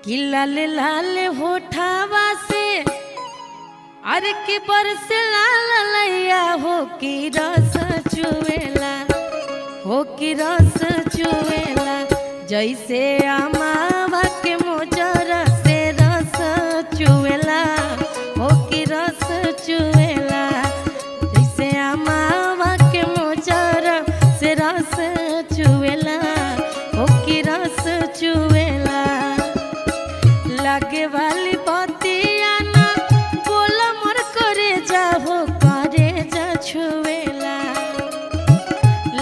कि लाल लाल होठावा से अरे कि बरस लाल लैया हो कि रस चुवेला हो कि रस चुवेला जैसे अमावा के मोजरा से रस चुवेला हो कि रस चुवेला जैसे अमावा के मोजरा से रस चुवेला हो कि रस चुवेला लागे वाली बतिया ना बोला मोर करे जा हो करे जा छुवेला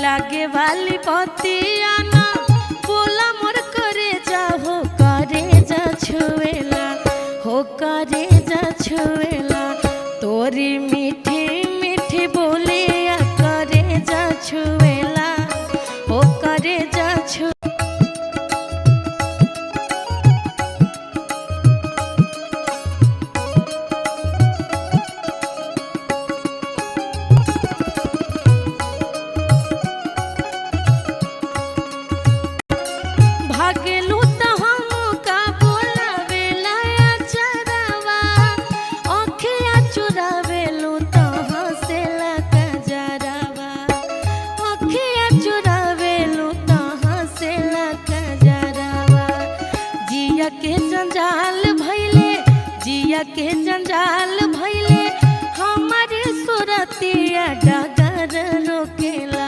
लागे वाली बतिया ना बोला मोर करे जा हो करे जा छुवेला हो करे जा छुवेला तोरी मीठी मीठी बोलिया करे जा छुवेला हो करे जा छु भागेलू तो हमका बोलावेला चरवा अखिया चुरावेलू तो हंसेला कजरवा अखिया चुरावेलू तो हंसेला कजरवा जिया के जंजाल भइले जिया के जंजाल भइले हमारे सुरतिया डगर रोकेला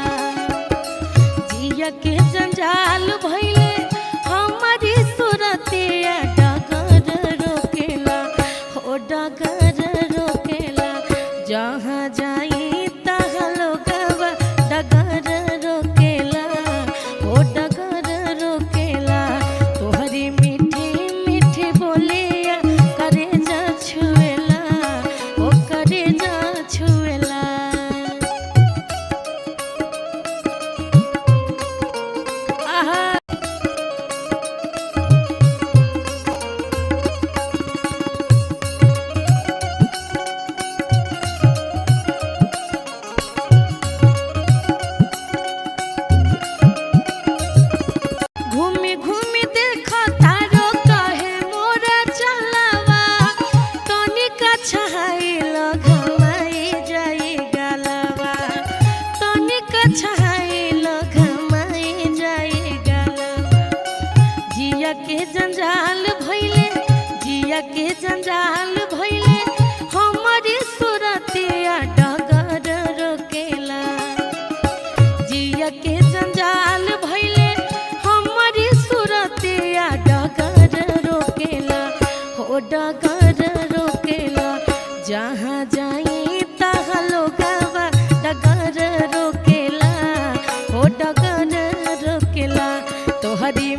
जिया के जंजाल भइले हमारी सुरतिया डगर रोकेला हो डगर रोकेला जहाँ जाई तहाँ लोगवा डगर रोकेला हो डगर रोकेला तोहरी मीठी मीठी बोलिया करे जा छुएला हो करे जा छुएला घूमी घूमी देखो तारो कहे मोरा चलावा तनिका छहाइल घमाई जाई गलवा तनिका छहाइल घमाई जाई गलवा जिया के जंजाल भइले जिया के जंजाल भइले हमारी सुरतिया डगर रोकेला जिया के जंजाल भइले हमारी सुरतिया डगर रोकेला हो डगर रोकेला जहाँ जाई तहाँ लोगवा डगर रोकेला हो डगर रोकेला तोहरी